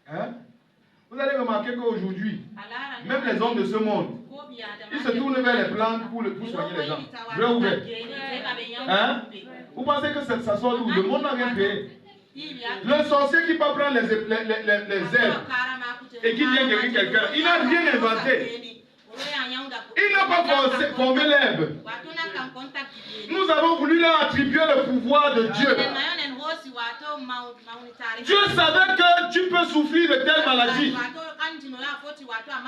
Hein? Vous allez remarquer qu'aujourd'hui, même les hommes de ce monde, ils se tournent vers les plantes pour soigner les gens. Vrai ou vrai? Hein? Vous pensez que ça sort d'où? Le monde n'a rien payé. Le sorcier qui peut prendre les herbes et qui vient guérir quelqu'un, il n'a rien inventé. Il n'a pas formé l'herbe. Nous avons voulu leur attribuer le pouvoir de Dieu. Dieu savait que tu peux souffrir de telle maladie.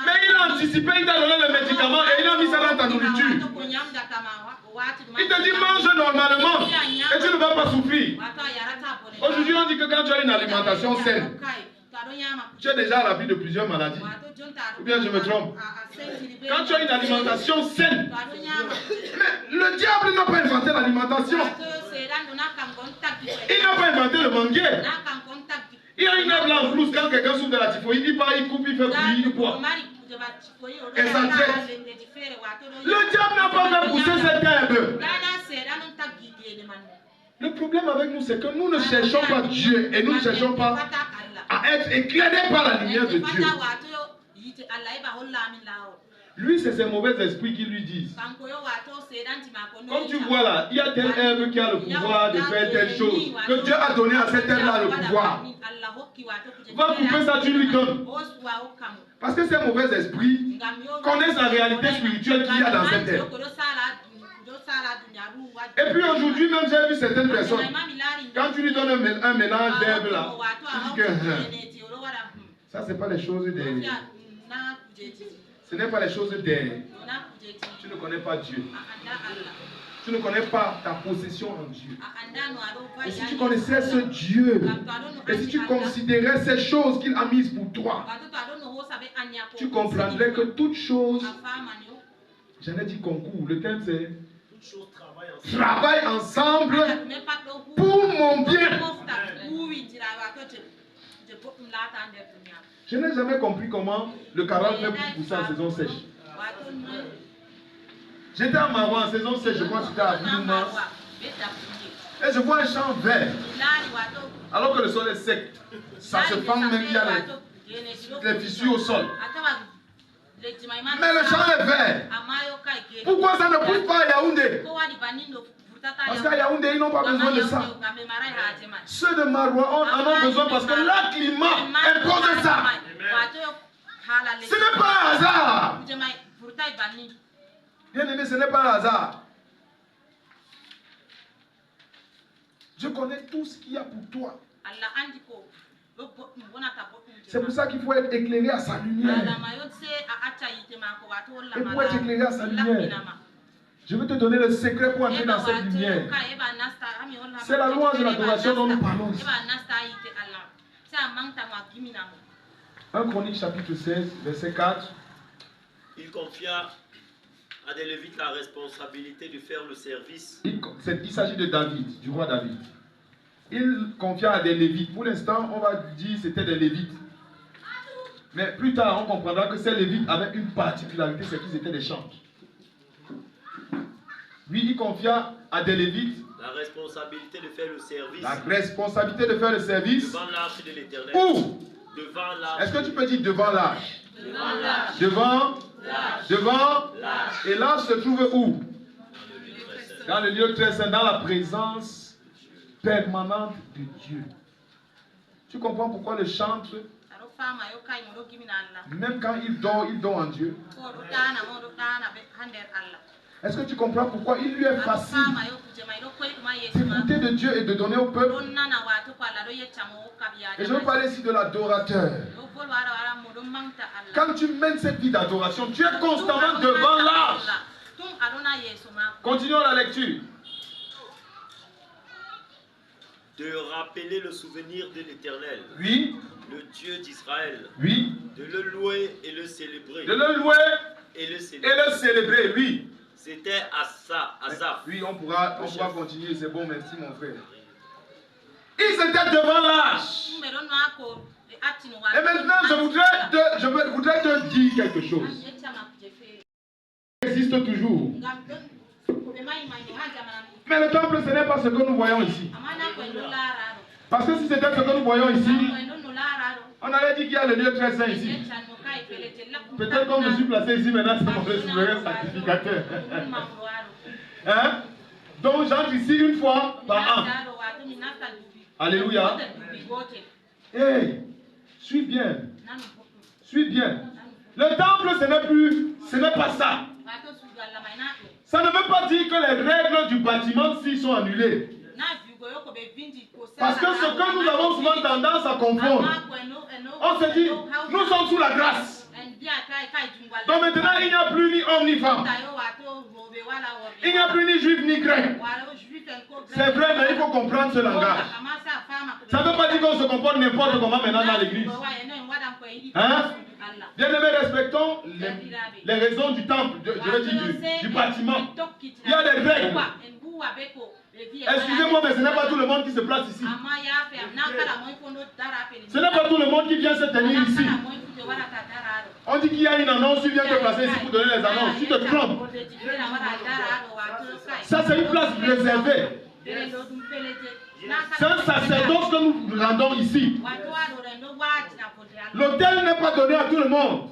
Mais il a anticipé, il t'a donné le médicament et il a mis ça dans ta nourriture. Il te dit mange normalement et tu ne vas pas souffrir. Aujourd'hui on dit que quand tu as une alimentation saine, tu es déjà à l'abri de plusieurs maladies. Ou bien je me trompe. Quand tu as une alimentation saine, mais le diable n'a pas inventé l'alimentation. Il n'a pas inventé le manguier. Il y a une herbe là en plus, quand quelqu'un souffre de la typhoïde, il part, il coupe, il fait bouillir, il boit. Et ça traite. Le diable n'a pas fait pousser cette herbe. Le problème avec nous, c'est que nous ne cherchons pas Dieu et nous ne cherchons pas à être éclairés par la lumière de Dieu. Lui, c'est ses mauvais esprits qui lui disent. Comme tu vois là, il y a telle herbe qui a le pouvoir de faire telle chose. Que Dieu a donné à cette herbe-là le pouvoir. Va couper ça, tu lui donnes. Parce que ces mauvais esprits connaissent la réalité spirituelle qu'il y a dans cette herbe. Et puis aujourd'hui, même j'ai vu certaines personnes, quand tu lui donnes un mélange d'herbes là, tu dis que ça, c'est pas les choses des. Ce n'est pas les choses des. Tu ne connais pas Dieu. Tu ne connais pas ta possession en Dieu. Et si tu connaissais ce Dieu, et si tu considérais ces choses qu'il a mises pour toi, tu comprendrais que toute chose, j'en ai dit concours, le thème c'est travaille ensemble pour mon bien. Je n'ai jamais compris comment le carotte fait pour pousser en saison sèche. J'étais à Marois en saison sèche, je crois que c'était à Viluma. Et je vois un champ vert. Alors que le sol est sec. Ça se fend même, il y a les fissures au sol. Mais le champ est vert. Pourquoi ça ne pousse pas à Yaoundé? Parce qu'à Yaoundé, ils n'ont pas besoin de ça. Ceux de Marois en ont besoin parce que leur climat impose ça. Ce n'est pas un hasard. Bien aimé, ce n'est pas un hasard. Je connais tout ce qu'il y a pour toi. C'est pour ça qu'il faut être éclairé à sa lumière. Et pour être éclairé à sa lumière, je vais te donner le secret pour entrer dans cette lumière. C'est la louange et l'adoration dont nous parlons ici. 1 Chronique chapitre 16, verset 4. Il confia à des Lévites la responsabilité de faire le service. Il s'agit de David, du roi David. Il confia à des Lévites. Pour l'instant, on va dire que c'était des Lévites. Mais plus tard, on comprendra que ces Lévites avaient une particularité, c'est qu'ils étaient des chantres. Lui, il confia à des Lévites la responsabilité de faire le service. La responsabilité de faire le service. Devant l'arche de l'Éternel. Où? Devant l'arche. Est-ce que tu peux dire devant l'arche? Devant l'arche. Devant l'arche. Devant l'arche. Et l'arche se trouve où? Dans le lieu très saint, dans la présence permanente de Dieu. Tu comprends pourquoi le chantre, même quand il dort en Dieu? Est-ce que tu comprends pourquoi il lui est facile d'écouter de Dieu et de donner au peuple? Et je veux parler ici de l'adorateur. Quand tu mènes cette vie d'adoration, tu es constamment devant l'arche. Continuons la lecture. De rappeler le souvenir de l'Éternel. Oui. Le Dieu d'Israël. Oui. De le louer et le célébrer. De le louer et le célébrer. Oui. C'était Asaph. Oui, on pourra continuer. C'est bon, merci mon frère. Ils étaient devant l'arche. Et maintenant, je voudrais te dire quelque chose. Il existe toujours. Mais le temple, ce n'est pas ce que nous voyons ici. Parce que si c'était ce que nous voyons ici, allait dire qu'il y a le lieu très saint ici. Peut-être comme je suis placé ici maintenant, c'est mon souverain sacrificateur. Hein? Donc j'entre ici une fois par an. Alléluia. Hey, suis bien. Suis bien. Le temple, ce n'est pas ça. Ça ne veut pas dire que les règles du bâtiment ci sont annulées. Parce que ce que nous avons souvent tendance à confondre, on se dit, nous sommes sous la grâce. Donc maintenant, il n'y a plus ni homme ni femme. Il n'y a plus ni juif ni grec. C'est vrai, mais il faut comprendre ce langage. Ça ne veut pas dire qu'on se comporte n'importe comment maintenant dans l'église. Hein? Bien aimés, respectons les raisons du temple, je veux dire du bâtiment. Il y a des règles. Excusez-moi, mais ce n'est pas tout le monde qui se place ici. Ce n'est pas tout le monde qui vient se tenir ici. On dit qu'il y a une annonce, tu viens te placer ici pour donner les annonces. Tu te trompes. Ça, c'est une place réservée. C'est un sacerdoce que nous rendons ici. L'autel n'est pas donné à tout le monde.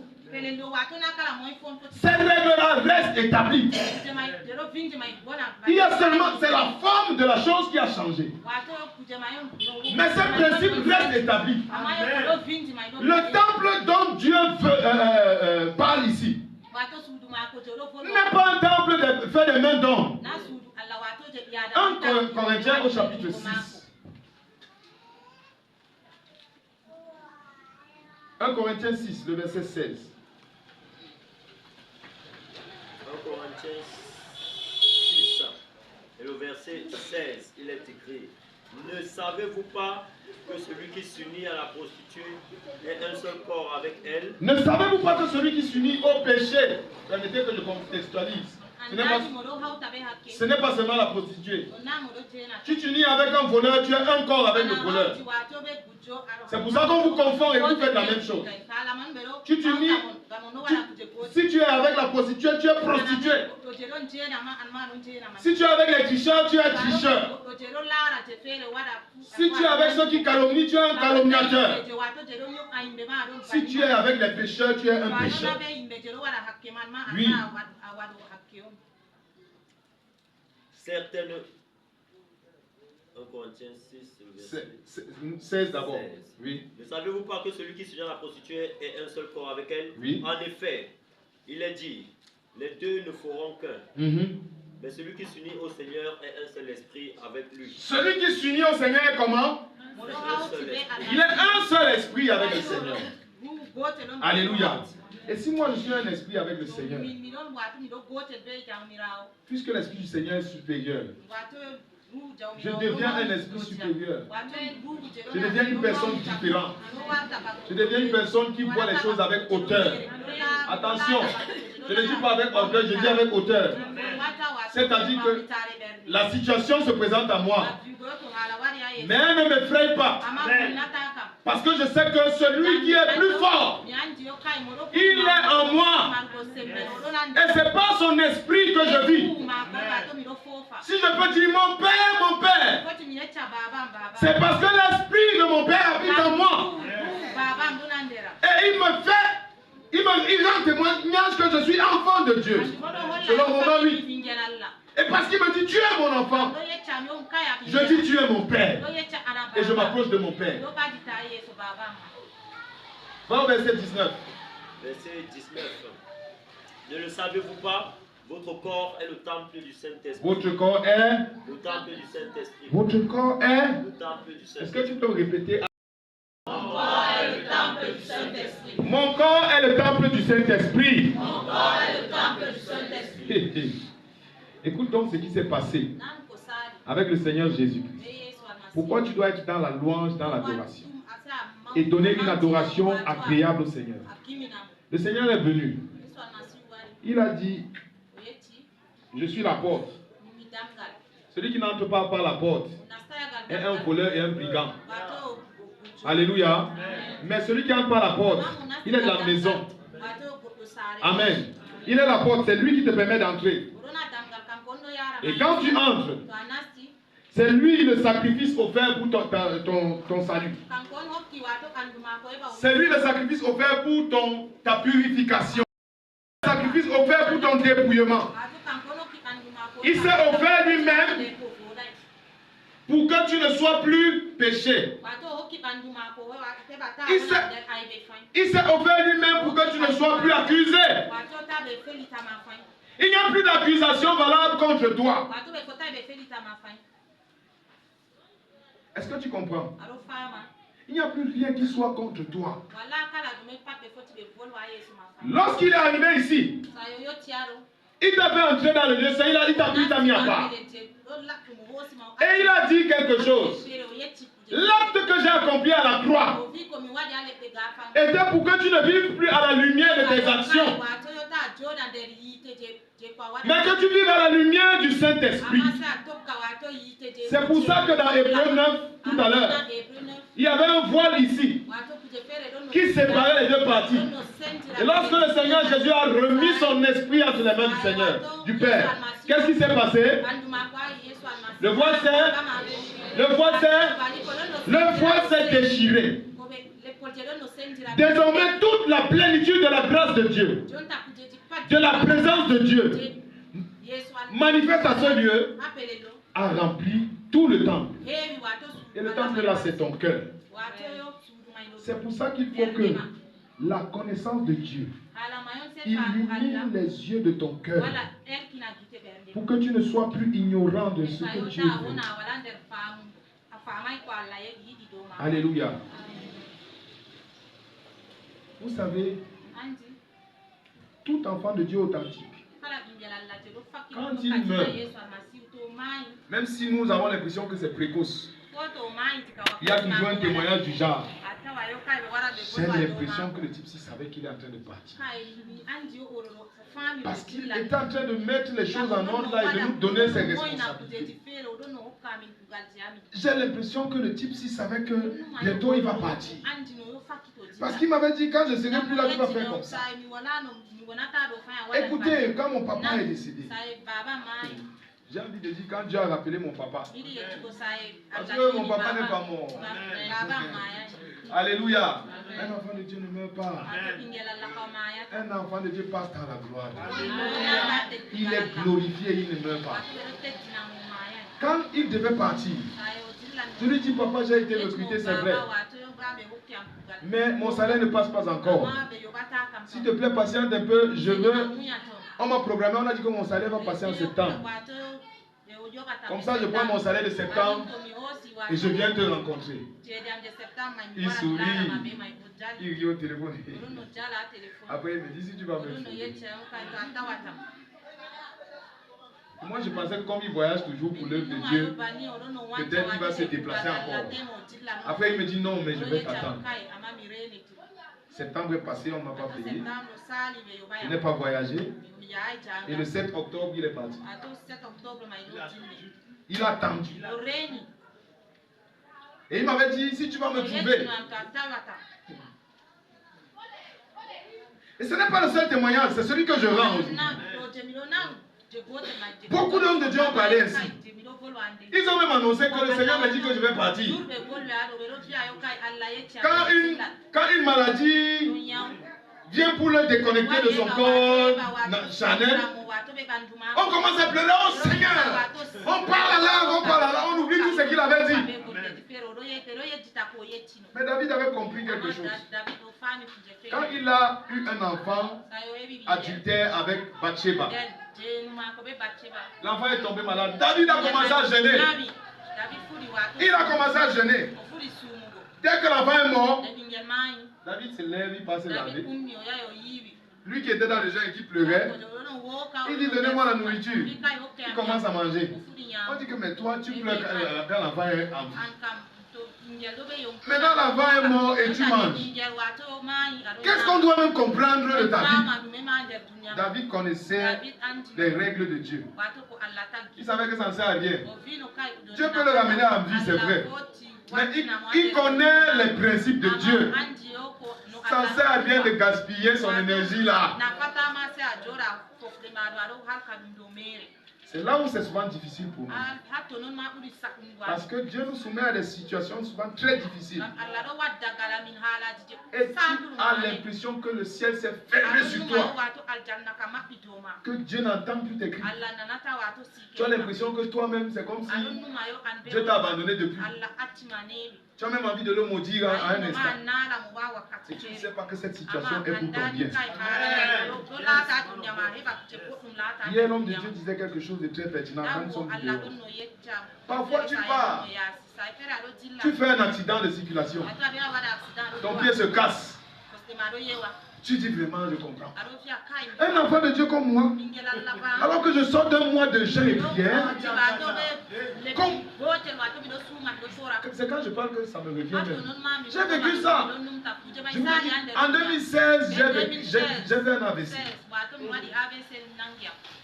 Cette règle-là reste établie. Il y a seulement, c'est la forme de la chose qui a changé. Mais ce principe reste établi. Le temple dont Dieu parle ici n'est pas un temple fait des mains d'homme. 1 Corinthiens au chapitre 6. 1 Corinthiens 6, le verset 16. 1 Corinthiens 6 et le verset 16, il est écrit: ne savez-vous pas que celui qui s'unit à la prostituée est un seul corps avec elle? Ne savez-vous pas que celui qui s'unit au péché, permettez que je contextualise, ce n'est pas seulement la prostituée. Tu t'unis avec un voleur, tu es un corps avec le voleur. C'est pour ça qu'on vous confond et vous faites la même chose. Tu t'unis, si tu es avec la prostituée, tu es prostituée. Si tu es avec les tricheurs, tu es tricheur. Si tu es avec ceux qui calomnient, tu es un calomniateur. Si tu es avec les pécheurs, tu es un pécheur. Oui. Certaines... 1 Corinthiens 6, 16 d'abord. Oui. Ne savez-vous pas que celui qui s'unit à la prostituée est un seul corps avec elle? Oui. En effet, il est dit, les deux ne feront qu'un. Mais celui qui s'unit au Seigneur est un seul esprit avec lui. Celui qui s'unit au Seigneur est comment? Il est un seul esprit avec le Seigneur. Alléluia. Et si moi je suis un esprit avec le Seigneur, puisque l'esprit du Seigneur est supérieur, je deviens un esprit supérieur. Je deviens une personne différente. Je deviens une personne qui voit les choses avec hauteur. Attention, je ne dis pas avec orgueil, je dis avec hauteur. C'est-à-dire que la situation se présente à moi, mais elle ne m'effraie pas. Parce que je sais que celui qui est plus fort, il est en moi. Et ce n'est pas son esprit que je vis. Si je peux dire mon Père, c'est parce que l'esprit de mon Père habite en moi. Et il rend témoignage que je suis enfant de Dieu. Selon Romains 8. Et parce qu'il me dit, tu es mon enfant, je dis, tu es mon Père. Et je m'approche de mon Père. Va au verset 19. Verset 19. Ne le savez-vous pas? Votre corps est le temple du Saint-Esprit. Votre corps est le temple du Saint-Esprit. Votre corps est le temple du Saint-Esprit. Est-ce que tu peux répéter? Mon corps est le temple du Saint-Esprit. Mon corps est le temple du Saint-Esprit. Mon corps est le temple du Saint-Esprit. Écoute donc ce qui s'est passé avec le Seigneur Jésus-Christ. Pourquoi tu dois être dans la louange, dans l'adoration et donner une adoration agréable au Seigneur? Le Seigneur est venu. Il a dit, je suis la porte. Celui qui n'entre pas par la porte est un voleur et un brigand. Alléluia. Mais celui qui entre par la porte, il est de la maison. Amen. Il est la porte, c'est lui qui te permet d'entrer. Et quand tu entres, c'est lui le sacrifice offert pour ton salut. C'est lui le sacrifice offert pour ta purification. Le sacrifice offert pour ton dépouillement. Il s'est offert lui-même pour que tu ne sois plus péché. Il s'est offert lui-même pour que tu ne sois plus accusé. Il n'y a plus d'accusation valable contre toi. Est-ce que tu comprends? Il n'y a plus rien qui soit contre toi. Lorsqu'il est arrivé ici, il t'a fait entrer dans le lieu saint, il t'a mis à part. Et il a dit quelque chose. L'acte que j'ai accompli à la croix était pour que tu ne vives plus à la lumière de tes actions, mais que tu vives à la lumière du Saint-Esprit. C'est pour ça que dans Hébreux 9, tout à l'heure, il y avait un voile ici qui séparait les deux parties. Et lorsque le Seigneur Jésus a remis son esprit entre les mains du Seigneur, du Père, qu'est-ce qui s'est passé? Le voile s'est déchiré. Désormais, toute la plénitude de la grâce de Dieu, de la présence de Dieu, manifeste à ce lieu, a rempli tout le temple. Et le temple là, c'est ton cœur. C'est pour ça qu'il faut que la connaissance de Dieu illumine les yeux de ton cœur, pour que tu ne sois plus ignorant de ce que Dieu veut. Alléluia. Vous savez, tout enfant de Dieu authentique, quand il meurt, même si nous avons l'impression que c'est précoce, il y a toujours un témoignage du genre. J'ai l'impression que le type ci savait qu'il est en train de partir. Parce qu'il était en train de mettre les choses en ordre là et de nous donner ses responsabilités. J'ai l'impression que le type ci savait que bientôt il va partir. Parce qu'il m'avait dit, quand je serai plus là, tu vas faire comme ça. Écoutez, quand mon papa est décédé, j'ai envie de dire, quand Dieu a rappelé mon papa, parce que mon papa n'est pas mort. Alléluia. Un enfant de Dieu ne meurt pas. Un enfant de Dieu passe dans la gloire. Il est glorifié, il ne meurt pas. Quand il devait partir, je lui dis, papa, j'ai été recruté, c'est vrai. Mais mon salaire ne passe pas encore. S'il te plaît, patiente un peu, je veux... On m'a programmé, on a dit que mon salaire va passer en septembre. Comme ça, je prends mon salaire de septembre et je viens te rencontrer. Il sourit, il rit au téléphone. Après, il me dit, si tu vas me sourir. Moi, je pensais que comme il voyage toujours pour l'œuvre de Dieu, peut-être qu'il va se déplacer encore. Après, il me dit, non, mais je vais t'attendre. Septembre est passé, on ne m'a pas payé. Je n'ai pas voyagé. Et le 7 octobre, il est parti. Il a attendu. Et il m'avait dit, si tu vas me trouver. Et ce n'est pas le seul témoignage, c'est celui que je rends aujourd'hui. Beaucoup d'hommes de Dieu ont parlé ainsi. Ils ont même annoncé que le Seigneur m'a dit que je vais partir. Quand une maladie vient pour le déconnecter de son corps charnel, on commence à pleurer, oh Seigneur, on parle à la langue, on oublie tout ce qu'il avait dit. Mais David avait compris quelque chose. Quand il a eu un enfant adultère avec Bathsheba, l'enfant est tombé malade. David a commencé à jeûner. Il a commencé à jeûner. Dès que l'enfant est mort, David se lève, il passe laver. Lui qui était dans le jeûne et qui pleurait, il dit, donnez-moi la nourriture. Il commence à manger. On dit que, mais toi, tu pleures quand l'enfant est en vie. Maintenant, l'enfant est mort et tu manges. Qu'est-ce qu'on doit même comprendre de David? David connaissait les règles de Dieu. Il savait que ça ne sert à rien. Dieu peut le ramener en vie, c'est vrai. Mais il connaît les principes de Dieu. Ça ne sert à rien de gaspiller son énergie là. C'est là où c'est souvent difficile pour nous. Parce que Dieu nous soumet à des situations souvent très difficiles. Et tu as l'impression que le ciel s'est fermé sur toi. Que Dieu n'entend plus tes cris. Tu as l'impression que toi-même, c'est comme si Dieu t'a abandonné depuis. Tu as même envie de le maudire à un instant. Et tu ne sais pas que cette situation est pour ton bien. Hier, l'homme de Dieu disait quelque chose de très pertinent dans son vidéo. Parfois, tu pars. Tu fais un accident de circulation. Ton pied se casse. Tu dis vraiment, je comprends. Un enfant de Dieu comme moi, alors que je sors d'un mois de jeûne et prière, c'est quand je parle que ça me revient même. J'ai vécu ça. Je vous dis, en 2016, j'ai fait un AVC.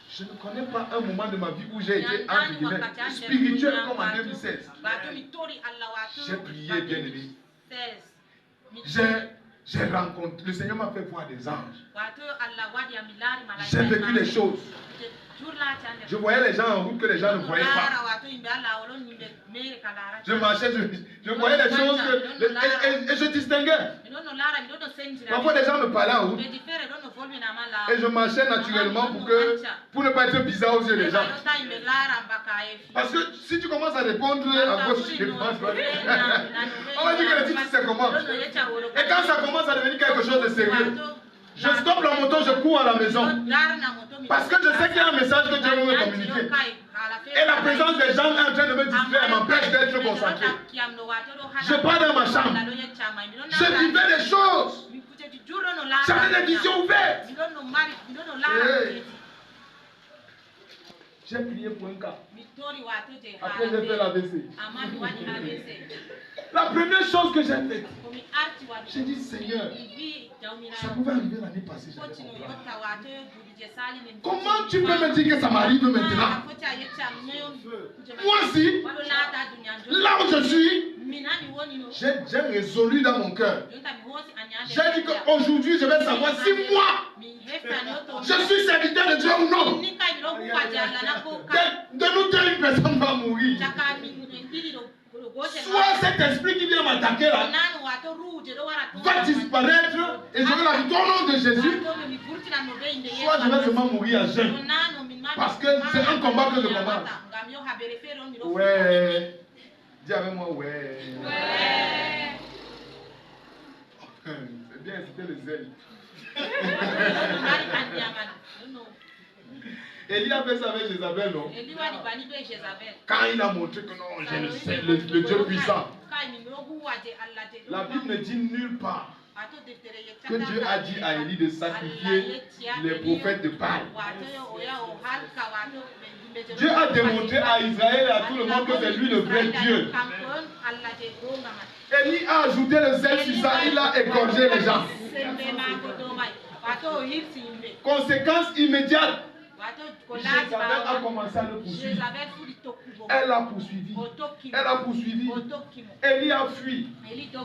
Je ne connais pas un moment de ma vie où j'ai été, entre guillemets, spirituel comme en 2016. J'ai prié, bien aimé. J'ai rencontré, le Seigneur m'a fait voir des anges. J'ai vécu des choses. Je voyais les gens en route que les gens ne voyaient pas. Je marchais, je voyais des choses et je distinguais. Parfois les gens me parlaient en route. Et je marchais naturellement pour ne pas être bizarre aux yeux des gens. Parce que si tu commences à répondre à gauche, tu réponds à droite. On va dire que le titre c'est comment. Et quand ça commence à devenir quelque chose de sérieux, je stoppe la moto, je cours à la maison. Parce que je sais qu'il y a un message que Dieu veut me communiquer. Et la présence des gens est en train de me distraire, m'empêche d'être concentré. Je pars dans ma chambre. Je vivais des choses. J'avais des visions ouvertes. J'ai prié pour un cas. Après j'ai fait l'AVC. La première chose que j'ai faite, j'ai dit Seigneur, ça pouvait arriver l'année passée. Comment tu peux me dire que ça m'arrive maintenant? Moi aussi, là où je suis, j'ai résolu dans mon cœur. J'ai dit qu'aujourd'hui je vais savoir si moi je suis serviteur de Dieu ou non. De nous deux, une personne va mourir. Soit cet esprit qui vient m'attaquer là va disparaître et j'aurai la victoire au nom de Jésus. Soit je vais seulement mourir à jeun. Parce que c'est un combat que je commence. Ouais. Dis avec moi, ouais. C'est bien, c'était le zèle. Élie a fait ça avec Jézabel, non? Quand il a montré que non, j'ai le Dieu puissant. La Bible ne dit nulle part que Dieu a dit à Élie de sacrifier les prophètes de Baal. Dieu a démontré à Israël et à tout le monde que c'est lui le vrai Dieu. Élie a ajouté le zèle sur ça, il a égorgé les gens. Conséquence immédiate. Jézabel a commencé à le poursuivre. Elle a poursuivi. Elle a poursuivi. Élie a fui.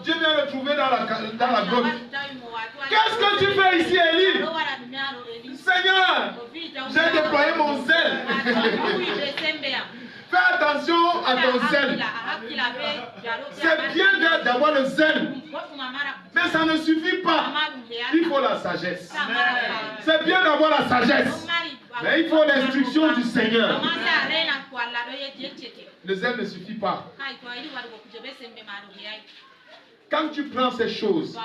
Dieu vient le trouver dans la grotte. Qu'est-ce que tu fais ici, Élie? Seigneur, j'ai déployé mon zèle. Fais attention à ton zèle. C'est bien d'avoir le zèle. Mais ça ne suffit pas. Il faut la sagesse. C'est bien d'avoir la sagesse. Mais il faut l'instruction du Seigneur. Le zèle ne suffit pas. Quand tu prends ces choses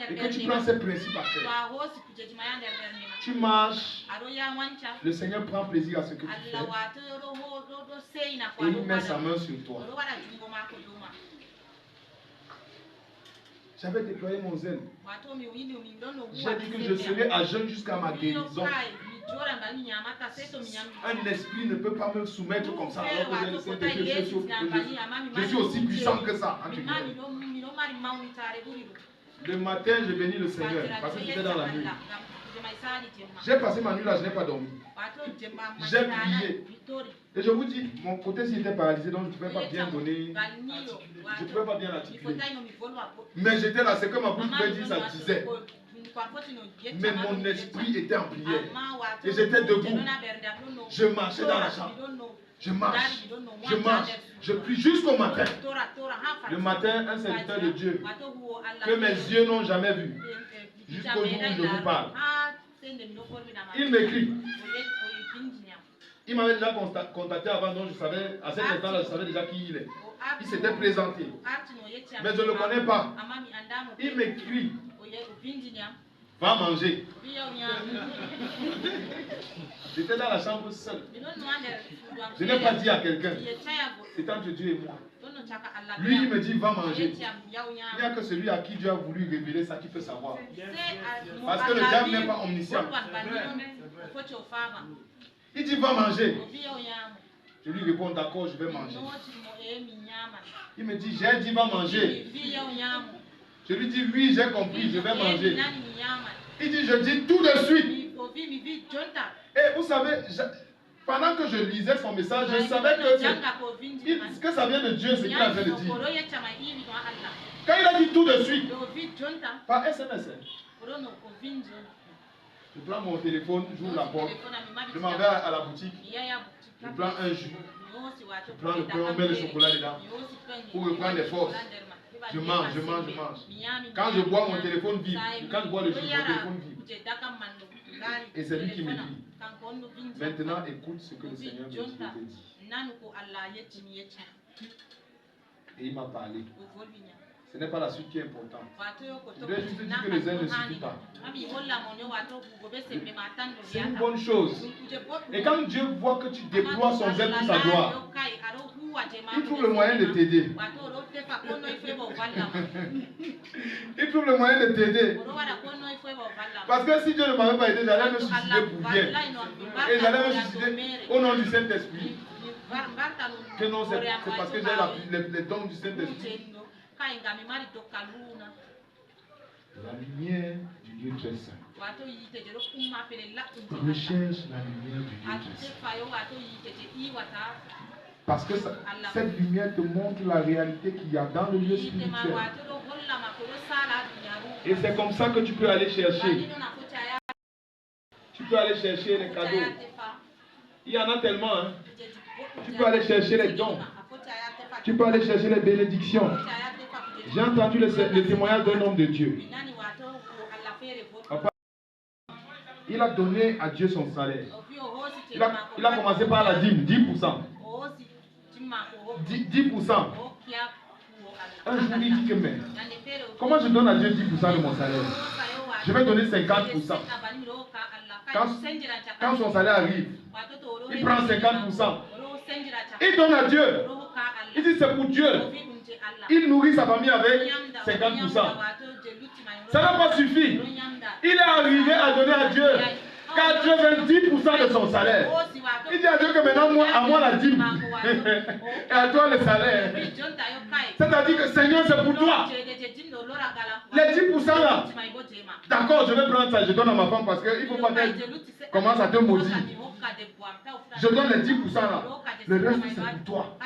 et que tu prends ces principes à cœur, tu marches, le Seigneur prend plaisir à ce que tu fais et il met sa main sur toi. J'avais déployé mon zèle. J'ai dit que je serai à jeûne jusqu'à ma guérison. Un esprit ne peut pas me soumettre comme ça alors que j'ai le Saint-Esprit. Je suis aussi puissant que ça. Le matin, je bénis le Seigneur parce que j'étais dans la nuit. J'ai passé ma nuit là, je n'ai pas dormi. J'ai prié. Et je vous dis, mon côté s'il était paralysé, donc je ne pouvais pas bien donner. Je ne pouvais pas bien articuler. Mais j'étais là, c'est que ma bouche pouvait dire, ça disait. Mais mon esprit était en prière. Et j'étais debout. Je marchais dans la chambre. Je marche, je prie jusqu'au matin. Le matin, un serviteur de Dieu que mes yeux n'ont jamais vu, jusqu'au jour où je vous parle. Il m'écrit. Il m'avait déjà contacté avant, donc je savais, à cet instant-là, je savais déjà qui il est. Il s'était présenté. Mais je ne le connais pas. Il m'écrit. Va manger. J'étais dans la chambre seul. Je n'ai pas dit à quelqu'un. C'est entre Dieu et moi. Lui, il me dit, va manger. Il n'y a que celui à qui Dieu a voulu révéler ça qui peut savoir. Parce que le diable n'est pas omniscient. Il dit, va manger. Je lui réponds, d'accord, je vais manger. Il me dit, j'ai dit, va manger. Je lui dis, oui, j'ai compris, je vais manger. Il dit, je dis tout de suite. Et vous savez, pendant que je lisais son message, je savais que ça vient de Dieu, ce qu'il a fait de dire. Quand il a dit tout de suite, par SMS, je prends mon téléphone, j'ouvre la porte, je m'en vais à la boutique, je prends un jus, je prends le pain, on met le chocolat dedans, pour reprendre les forces. Je mange. Quand je bois, mon téléphone vibre. Quand je bois le jus, mon téléphone vibre. Et c'est lui qui me dit, maintenant écoute ce que le Seigneur me dit de te dire. Et il m'a parlé. Ce n'est pas la suite qui est importante. Je dois juste dire que le zèle ne suffit pas. C'est une bonne chose. Et quand Dieu voit que tu déploies son zèle pour sa gloire, il trouve le moyen de t'aider. Il trouve le moyen de t'aider. Parce que si Dieu ne m'avait pas aidé, j'allais me suicider pour bien. Et j'allais me suicider au nom du Saint-Esprit. Que non, c'est parce que j'ai les dons du Saint-Esprit. La lumière du Dieu très saint. Recherche la lumière du Dieu très saint. Parce que cette lumière te montre la réalité qu'il y a dans le lieu spirituel. Et c'est comme ça que tu peux aller chercher. Tu peux aller chercher les cadeaux. Il y en a tellement. Hein. Tu peux aller chercher les dons. Tu peux aller chercher les bénédictions. J'ai entendu le témoignage d'un homme de Dieu. Il a donné à Dieu son salaire. Il a commencé par la dîme, 10%. 10%. Un jour, il dit que mais, comment je donne à Dieu 10% de mon salaire? Je vais donner 50%. Quand son salaire arrive, il prend 50%. Il donne à Dieu. Il dit c'est pour Dieu. Il nourrit sa famille avec 50%. Ça n'a pas suffi. Il est arrivé à donner à Dieu 90% de son salaire. Il dit à Dieu que maintenant, à moi la dîme. Et à toi le salaire. C'est-à-dire que Seigneur, c'est pour toi. Les 10% là. D'accord, je vais prendre ça, je donne à ma femme parce qu'il ne faut pas qu'elle commence à te maudire. Je donne les 10% là. Le reste, c'est pour toi.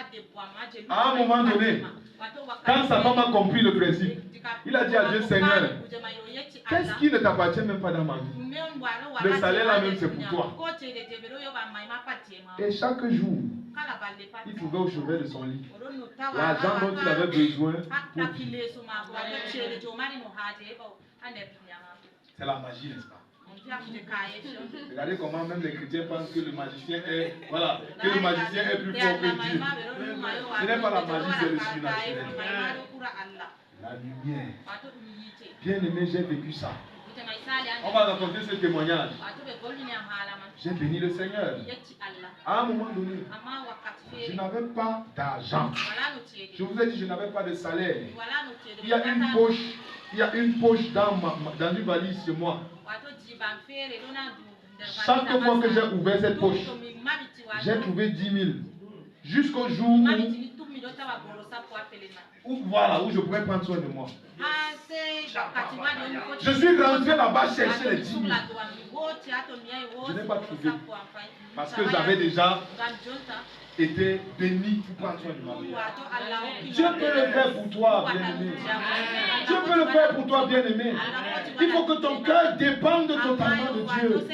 À un moment donné, quand sa femme a compris le principe, il a dit à Dieu, Seigneur, qu'est-ce qui ne t'appartient même pas dans ma vie? Le salaire là même, c'est pour toi. Et chaque jour, il trouvait au chevet de son lit l'argent dont il avait besoin pour vivre. C'est la magie, n'est-ce pas? Regardez comment même les chrétiens pensent que le magicien est, voilà, que le magicien est plus fort que Dieu. Ce n'est pas la magie, c'est le surnaturel. La lumière. Bien aimé, j'ai vécu ça. On va raconter ce témoignage. J'ai béni le Seigneur. À un moment donné, je n'avais pas d'argent. Je vous ai dit, je n'avais pas de salaire. Il y a une poche dans une valise chez moi. Chaque fois que j'ai ouvert cette poche, j'ai trouvé 10 000. Jusqu'au jour où je pourrais prendre soin de moi. Je suis rentré là-bas chercher les 10 000. Je n'ai pas trouvé. Parce que j'avais déjà été béni pour prendre soin de ma vie. Dieu peut le faire pour toi, bien-aimé. Dieu peut le faire pour toi, bien-aimé. Il faut que ton cœur dépende totalement de Dieu.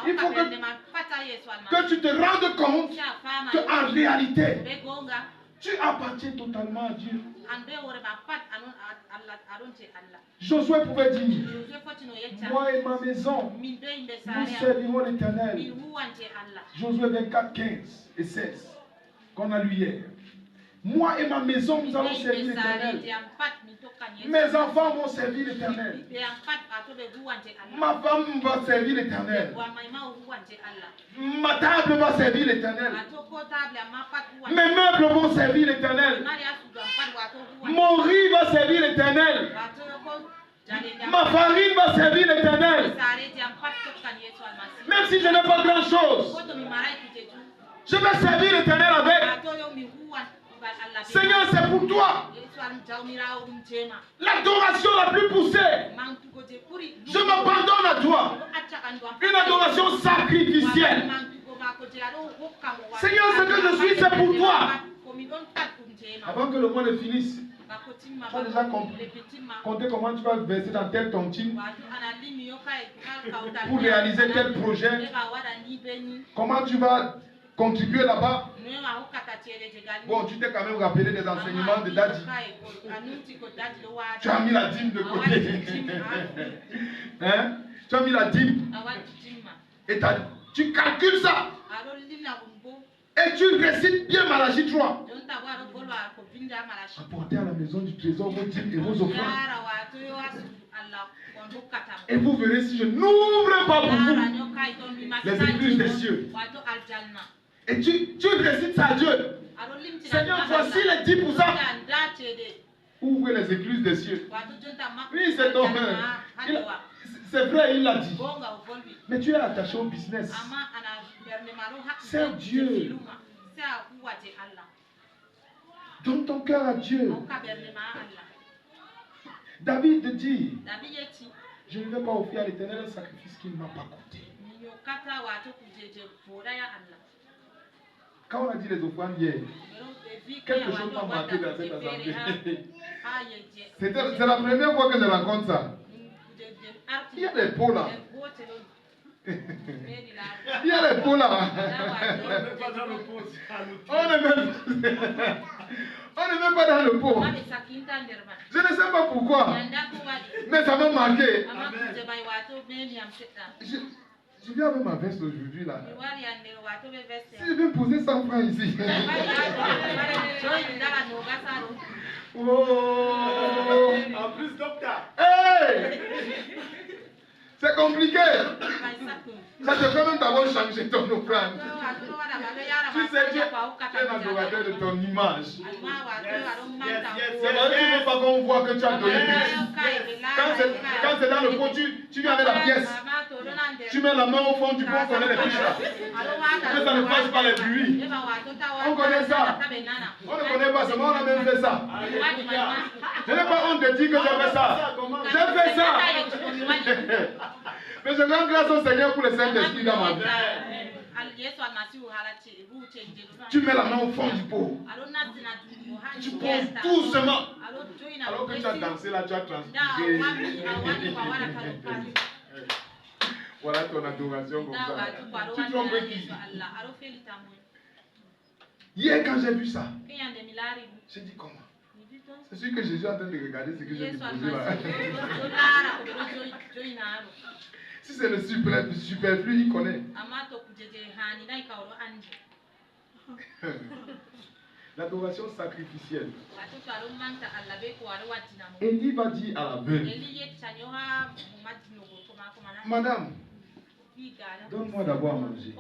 Il faut que tu te rendes compte qu'en réalité, tu appartiens totalement à Dieu. Josué pouvait dire, moi et ma maison, nous servirons l'Éternel. Josué 24, 15 et 16, qu'on a lu hier. Moi et ma maison, nous allons servir l'Éternel. Mes enfants vont servir l'Éternel. Ma femme va servir l'Éternel. Ma table va servir l'Éternel. Mes meubles vont servir l'Éternel. Mon riz va servir l'Éternel. Ma farine va servir l'Éternel. Même si je n'ai pas grand chose, je vais servir l'Éternel avec. Seigneur, c'est pour toi. L'adoration la plus poussée. Je m'abandonne à toi. Une adoration sacrificielle. Seigneur, ce que je suis, c'est pour toi. Avant que le mois ne finisse, tu as déjà compté comment tu vas verser dans telle tontine pour réaliser tel projet. Comment tu vas contribuer là-bas. Bon, tu t'es quand même rappelé des enseignements de Daddy. Tu as mis la dîme de côté. Hein? Tu as mis la dîme. Et tu calcules ça. Et tu récites bien Malachie 3. Apportez à la maison du trésor vos dîmes et vos offrandes. Et vous verrez si je n'ouvre pas pour vous les écluses des cieux. Et tu récites ça à Dieu. Seigneur, voici les 10%. Ouvrez les écluses des cieux. Oui, c'est ton frère. C'est vrai, il l'a dit. Mais tu es attaché au business. C'est Dieu. Donne ton cœur à Dieu. David dit, je ne vais pas offrir à l'Éternel un sacrifice qu'il ne m'a pas coûté. Quand on a dit les offrandes hier, quelque chose m'a marqué dans cette assemblée. C'est la première fois que je rencontre ça. Il y a des pots là. Il y a des pots là. On n'est même pas dans le pot. Je ne sais pas pourquoi. Mais ça m'a marqué. Je viens avec ma veste aujourd'hui là. Si je vais poser 100 francs ici. Oh. En plus, docteur. Hey! C'est compliqué. Ça te fait même d'abord changer ton offrande. Tu sais, tu es un adorateur de ton image. C'est vrai que tu ne veux pas qu'on voit que tu as donné plus. Quand c'est dans le pot, tu viens avec la pièce. Tu mets la main au fond du pot, on connaît les fiches là. Que ça ne fasse pas les bruits. On connaît ça. On ne connaît pas, seulement on a même fait ça. Je n'ai pas honte de dire que j'ai fait ça. J'ai fait ça. Mais je rends grâce au Seigneur pour le Saint-Esprit dans ma vie. Tu mets la main au fond du pot. Tu poses doucement. Alors que tu as dansé là, tu as transpiré. Voilà ton adoration comme ça. Tu trompes qui? Hier quand j'ai vu ça, j'ai dit comment? C'est sûr que Jésus est en train de regarder ce que j'ai déposé là. Si c'est le superflu, il connaît. L'adoration sacrificielle. Élie va dire à la veuve, Madame, donne-moi d'abord à manger.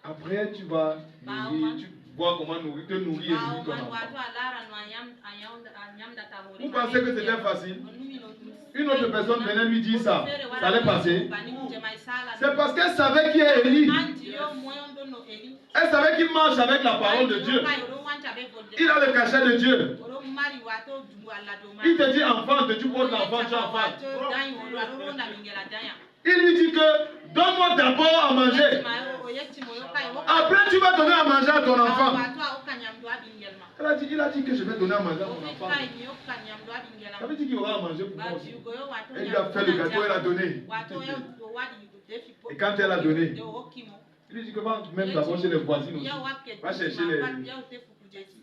Après, tu vas nourrir, tu vois comment te nourrir et nourrir ton enfant. Vous pensez que c'était facile? Une autre personne venait lui dire ça. Ça allait passer. C'est parce qu'elle savait qui est Élie. Elle savait qu'il marche avec la parole de Dieu. Il a le cachet de Dieu. Il te dit enfant, tu poses l'enfant, tu es enfant. Il lui dit que donne-moi d'abord à manger. Après tu vas donner à manger à ton enfant. Il a dit que je vais donner à manger à mon enfant. Ça veut dire qu'il aura à manger pour moi aussi. Elle lui a fait le gâteau, elle a donné. Et quand elle a donné, il lui dit que va même d'abord chez les voisines aussi. Va chercher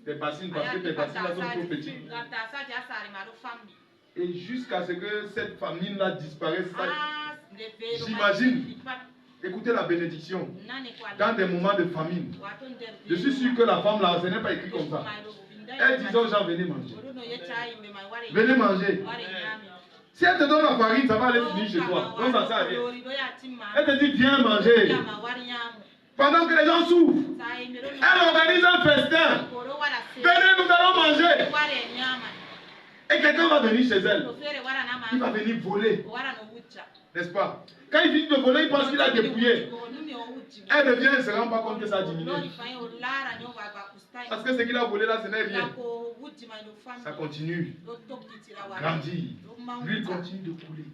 tes bassines parce que tes bassines là sont trop petites. Et jusqu'à ce que cette famine-là disparaisse, j'imagine, écoutez la bénédiction, dans des moments de famine. Je suis sûr que la femme là, ce n'est pas écrit comme ça. Elle disait aux gens, venez manger. Venez manger. Si elle te donne la farine, ça va aller finir chez toi. Donc ça sert à rien. Elle te dit, viens manger. Pendant que les gens souffrent, elle organise un festin. Venez, nous allons manger. Et quelqu'un va venir chez elle. Il va venir voler. N'est-ce pas? Quand il finit de voler, il pense qu'il a dépouillé. Elle revient, elle ne se rend pas compte que ça a diminué. Parce que ce qu'il a volé là, ce n'est rien. Ça continue. Grandit. Lui continue de couler.